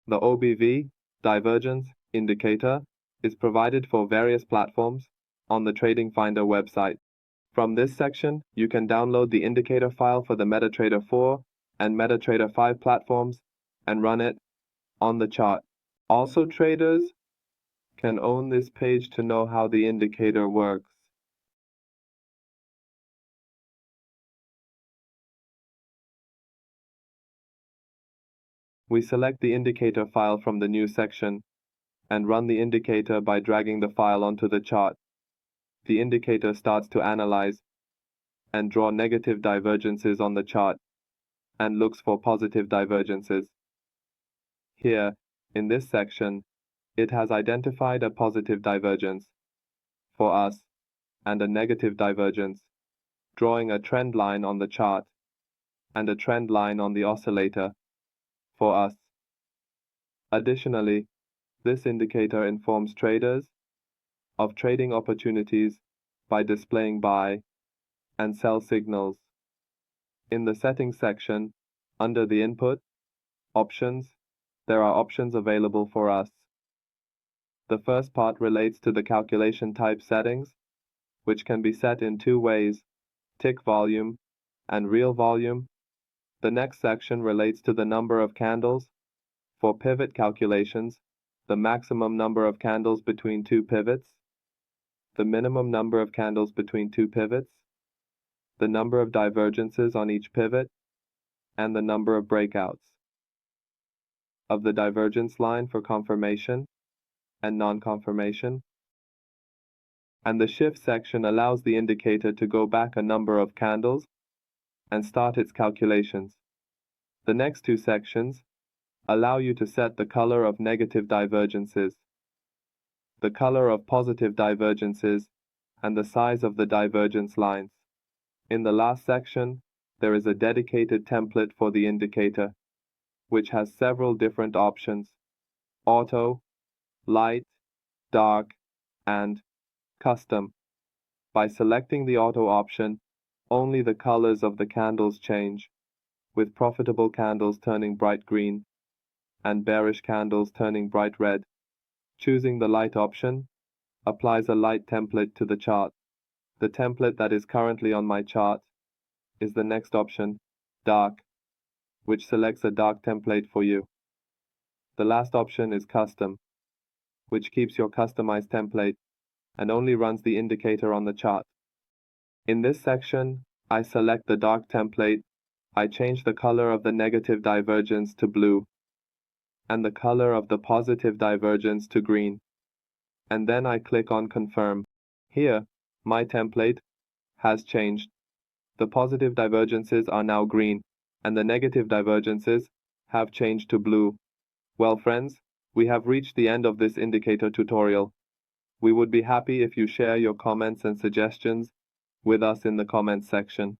The OBV Divergence Indicator is provided for various platforms on the TradingFinder website. From this section, you can download the indicator file for the MetaTrader 4 and MetaTrader 5 platforms and run it on the chart. Also, traders can own this page to know how the indicator works. We select the indicator file from the new section and run the indicator by dragging the file onto the chart. The indicator starts to analyze and draw negative divergences on the chart and looks for positive divergences. Here, in this section, it has identified a positive divergence for us and a negative divergence, drawing a trend line on the chart and a trend line on the oscillator for us. Additionally, this indicator informs traders of trading opportunities by displaying buy and sell signals. In the settings section, under the input options, there are options available for us. The first part relates to the calculation type settings, which can be set in two ways, tick volume and real volume. The next section relates to the number of candles. For pivot calculations, the maximum number of candles between two pivots, the minimum number of candles between two pivots, the number of divergences on each pivot, and the number of breakouts of the divergence line for confirmation and non-confirmation. And the shift section allows the indicator to go back a number of candles and start its calculations. The next two sections allow you to set the color of negative divergences, the color of positive divergences, and the size of the divergence lines. In the last section, there is a dedicated template for the indicator, which has several different options: auto, light, dark, and custom. By selecting the auto option, only the colors of the candles change, with profitable candles turning bright green and bearish candles turning bright red. Choosing the light option applies a light template to the chart. The template that is currently on my chart is the next option, dark, which selects a dark template for you. The last option is custom, which keeps your customized template and only runs the indicator on the chart. In this section, I select the dark template. I change the color of the negative divergence to blue and the color of the positive divergence to green. And then I click on confirm. Here, my template has changed. The positive divergences are now green and the negative divergences have changed to blue. Well, friends, we have reached the end of this indicator tutorial. We would be happy if you share your comments and suggestions with us in the comments section.